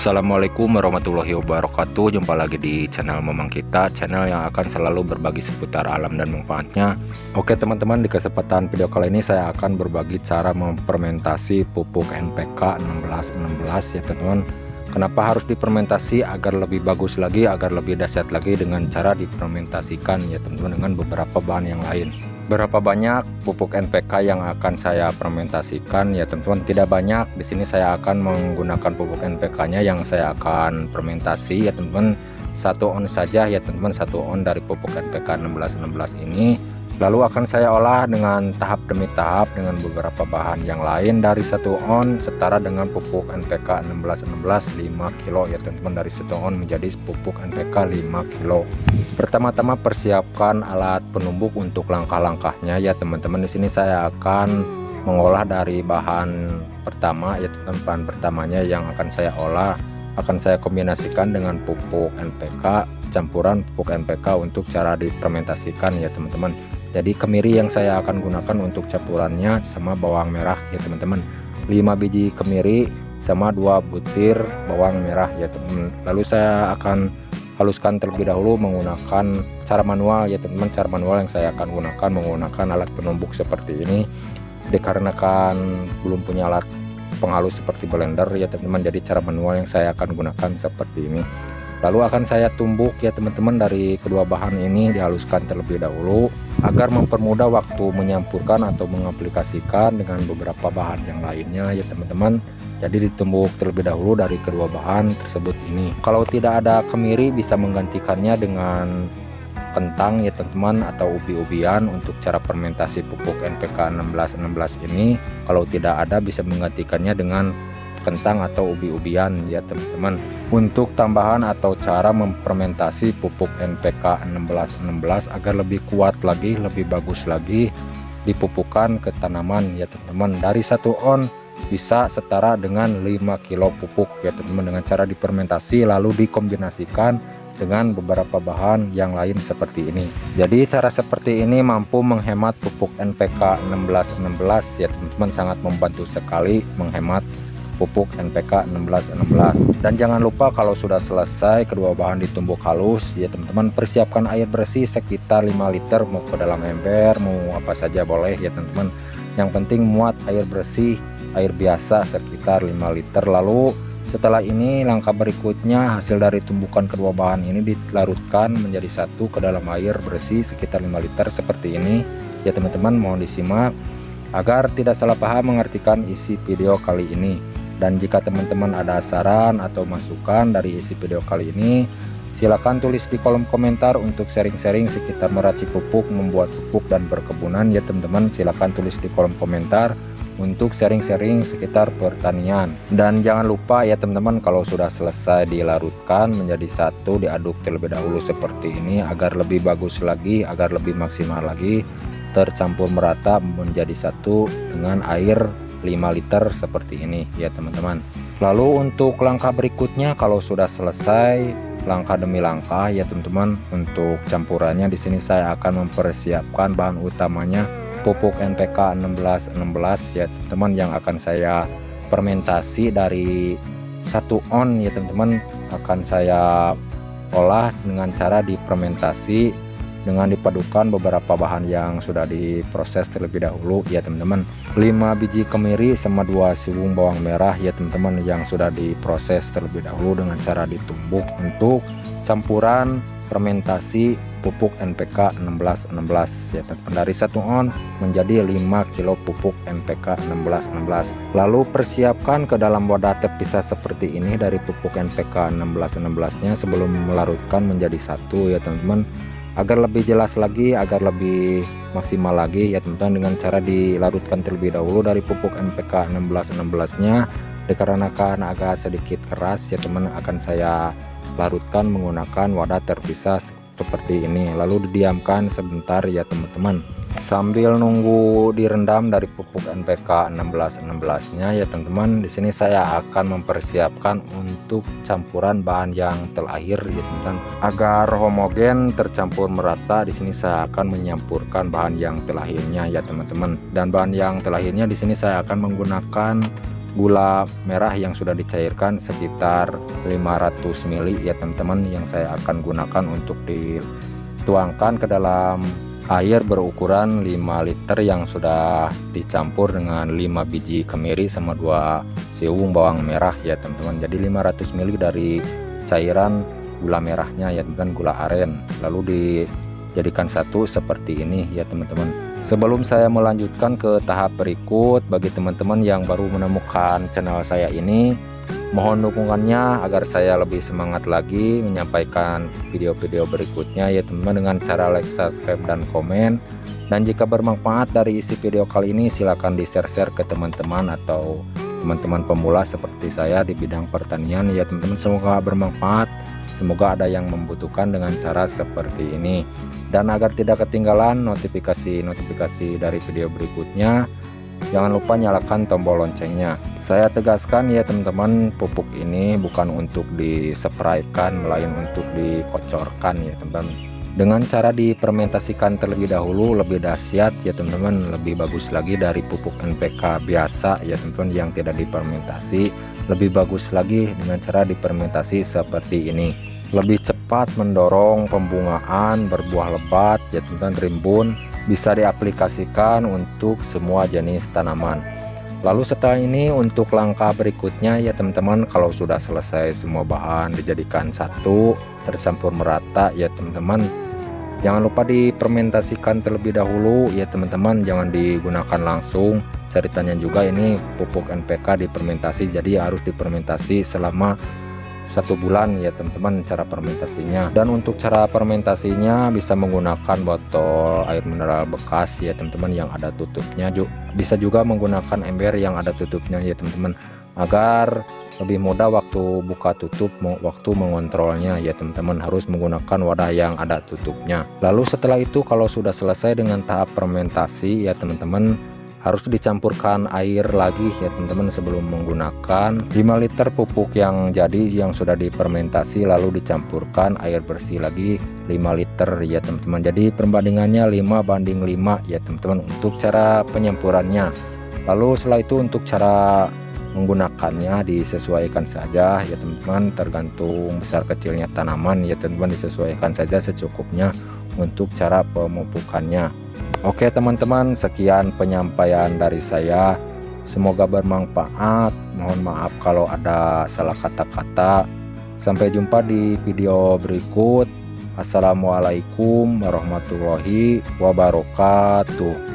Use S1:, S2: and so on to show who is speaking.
S1: Assalamualaikum warahmatullahi wabarakatuh. Jumpa lagi di channel Memang Kita, channel yang akan selalu berbagi seputar alam dan manfaatnya. Oke teman-teman, di kesempatan video kali ini saya akan berbagi cara memfermentasi pupuk NPK 1616 ya teman-teman. Kenapa harus difermentasi agar lebih bagus lagi, agar lebih dahsyat lagi dengan cara difermentasikan ya teman-teman dengan beberapa bahan yang lain. Berapa banyak pupuk NPK yang akan saya fermentasikan ya teman-teman? Tidak banyak. Di sini saya akan menggunakan pupuk NPK-nya yang saya akan fermentasi ya teman-teman. 1 on saja ya teman-teman, 1 on dari pupuk NPK 1616 ini. Lalu akan saya olah dengan tahap demi tahap dengan beberapa bahan yang lain. Dari 1 on setara dengan pupuk NPK 1616 5 kilo ya teman-teman. Dari 1 on menjadi pupuk NPK 5 kilo. Pertama-tama persiapkan alat penumbuk untuk langkah-langkahnya ya teman-teman. Di sini saya akan mengolah dari bahan pertama ya teman-teman. Bahan pertamanya yang akan saya olah akan saya kombinasikan dengan pupuk NPK, campuran pupuk NPK untuk cara difermentasikan ya teman-teman. Jadi kemiri yang saya akan gunakan untuk campurannya sama bawang merah ya teman-teman. 5 biji kemiri sama 2 butir bawang merah ya teman-teman. Lalu saya akan haluskan terlebih dahulu menggunakan cara manual ya teman-teman. Cara manual yang saya akan gunakan menggunakan alat penumbuk seperti ini. Dikarenakan belum punya alat penghalus seperti blender ya teman-teman, jadi cara manual yang saya akan gunakan seperti ini. Lalu akan saya tumbuk ya teman-teman. Dari kedua bahan ini dihaluskan terlebih dahulu agar mempermudah waktu menyampurkan atau mengaplikasikan dengan beberapa bahan yang lainnya ya teman-teman. Jadi ditumbuk terlebih dahulu dari kedua bahan tersebut ini. Kalau tidak ada kemiri bisa menggantikannya dengan kentang ya teman-teman atau ubi-ubian untuk cara fermentasi pupuk NPK 1616 ini. Kalau tidak ada bisa menggantikannya dengan kentang atau ubi-ubian ya teman-teman. Untuk tambahan atau cara memfermentasi pupuk NPK 1616 agar lebih kuat lagi, lebih bagus lagi dipupukkan ke tanaman ya teman-teman. Dari 1 on bisa setara dengan 5 kilo pupuk ya teman-teman dengan cara difermentasi lalu dikombinasikan dengan beberapa bahan yang lain seperti ini. Jadi cara seperti ini mampu menghemat pupuk NPK 1616 ya teman-teman, sangat membantu sekali menghemat pupuk NPK 1616. Dan jangan lupa kalau sudah selesai kedua bahan ditumbuk halus ya teman-teman, persiapkan air bersih sekitar 5 liter, mau ke dalam ember mau apa saja boleh ya teman-teman. Yang penting muat air bersih, air biasa sekitar 5 liter. Lalu setelah ini langkah berikutnya hasil dari tumbukan kedua bahan ini dilarutkan menjadi satu ke dalam air bersih sekitar 5 liter seperti ini ya teman-teman. Mohon disimak agar tidak salah paham mengartikan isi video kali ini. Dan jika teman-teman ada saran atau masukan dari isi video kali ini, silakan tulis di kolom komentar untuk sharing-sharing sekitar meracik pupuk, membuat pupuk dan berkebunan ya teman-teman. Silakan tulis di kolom komentar untuk sharing-sharing sekitar pertanian. Dan jangan lupa ya teman-teman, kalau sudah selesai dilarutkan menjadi satu, diaduk terlebih dahulu seperti ini agar lebih bagus lagi, agar lebih maksimal lagi, tercampur merata menjadi satu dengan air 5 liter seperti ini ya teman-teman. Lalu untuk langkah berikutnya kalau sudah selesai langkah demi langkah ya teman-teman, untuk campurannya di sini saya akan mempersiapkan bahan utamanya pupuk NPK 1616 ya teman-teman, yang akan saya fermentasi dari 1 on ya teman-teman. Akan saya olah dengan cara difermentasi dengan dipadukan beberapa bahan yang sudah diproses terlebih dahulu ya teman-teman. 5 biji kemiri sama 2 siung bawang merah ya teman-teman yang sudah diproses terlebih dahulu dengan cara ditumbuk untuk campuran fermentasi pupuk NPK 1616 ya teman-teman. Dari 1 on menjadi 5 kilo pupuk NPK 1616. Lalu persiapkan ke dalam wadah terpisah seperti ini dari pupuk NPK 1616 nya sebelum melarutkan menjadi satu ya teman-teman. Agar lebih jelas lagi, agar lebih maksimal lagi ya teman-teman, dengan cara dilarutkan terlebih dahulu dari pupuk NPK 1616 nya. Dikarenakan agak sedikit keras ya teman, akan saya larutkan menggunakan wadah terpisah seperti ini. Lalu didiamkan sebentar ya teman-teman, sambil nunggu direndam dari pupuk NPK 1616 nya ya teman-teman. Di sini saya akan mempersiapkan untuk campuran bahan yang terakhir ya teman-teman, agar homogen tercampur merata. Di sini saya akan menyampurkan bahan yang terakhirnya ya teman-teman. Dan bahan yang terakhirnya di sini saya akan menggunakan gula merah yang sudah dicairkan sekitar 500 ml ya teman-teman, yang saya akan gunakan untuk dituangkan ke dalam air berukuran 5 liter yang sudah dicampur dengan 5 biji kemiri sama 2 siung bawang merah ya teman-teman. Jadi 500 ml dari cairan gula merahnya ya teman-teman, gula aren, lalu dijadikan satu seperti ini ya teman-teman. Sebelum saya melanjutkan ke tahap berikut, bagi teman-teman yang baru menemukan channel saya ini, mohon dukungannya agar saya lebih semangat lagi menyampaikan video-video berikutnya ya teman-teman, dengan cara like, subscribe, dan komen. Dan jika bermanfaat dari isi video kali ini, silahkan di-share ke teman-teman atau teman-teman pemula seperti saya di bidang pertanian ya teman-teman. Semoga bermanfaat, semoga ada yang membutuhkan dengan cara seperti ini. Dan agar tidak ketinggalan notifikasi dari video berikutnya, jangan lupa nyalakan tombol loncengnya. Saya tegaskan ya teman-teman, pupuk ini bukan untuk dispraykan, melainkan untuk dikocorkan ya teman-teman. Dengan cara difermentasikan terlebih dahulu lebih dahsyat ya teman-teman, lebih bagus lagi dari pupuk NPK biasa ya teman-teman yang tidak difermentasi. Lebih bagus lagi dengan cara difermentasi seperti ini, lebih cepat mendorong pembungaan, berbuah lebat ya teman-teman, rimbun, bisa diaplikasikan untuk semua jenis tanaman. Lalu setelah ini untuk langkah berikutnya ya teman-teman, kalau sudah selesai semua bahan dijadikan satu, tercampur merata ya teman-teman, jangan lupa difermentasikan terlebih dahulu ya teman-teman, jangan digunakan langsung. Ceritanya juga ini pupuk NPK difermentasi, jadi harus difermentasi selama 1 bulan ya teman-teman cara fermentasinya. Dan untuk cara fermentasinya bisa menggunakan botol air mineral bekas ya teman-teman yang ada tutupnya, bisa juga menggunakan ember yang ada tutupnya ya teman-teman, agar lebih mudah waktu buka tutup, waktu mengontrolnya ya teman-teman, harus menggunakan wadah yang ada tutupnya. Lalu setelah itu kalau sudah selesai dengan tahap fermentasi ya teman-teman, harus dicampurkan air lagi ya teman-teman sebelum menggunakan 5 liter pupuk yang jadi yang sudah difermentasi, lalu dicampurkan air bersih lagi 5 liter ya teman-teman. Jadi perbandingannya 5:5 ya teman-teman untuk cara penyampurannya. Lalu setelah itu untuk cara menggunakannya disesuaikan saja ya teman-teman, tergantung besar kecilnya tanaman ya teman-teman, disesuaikan saja secukupnya untuk cara pemupukannya. Oke teman-teman, sekian penyampaian dari saya, semoga bermanfaat. Mohon maaf kalau ada salah kata-kata. Sampai jumpa di video berikut. Assalamualaikum warahmatullahi wabarakatuh.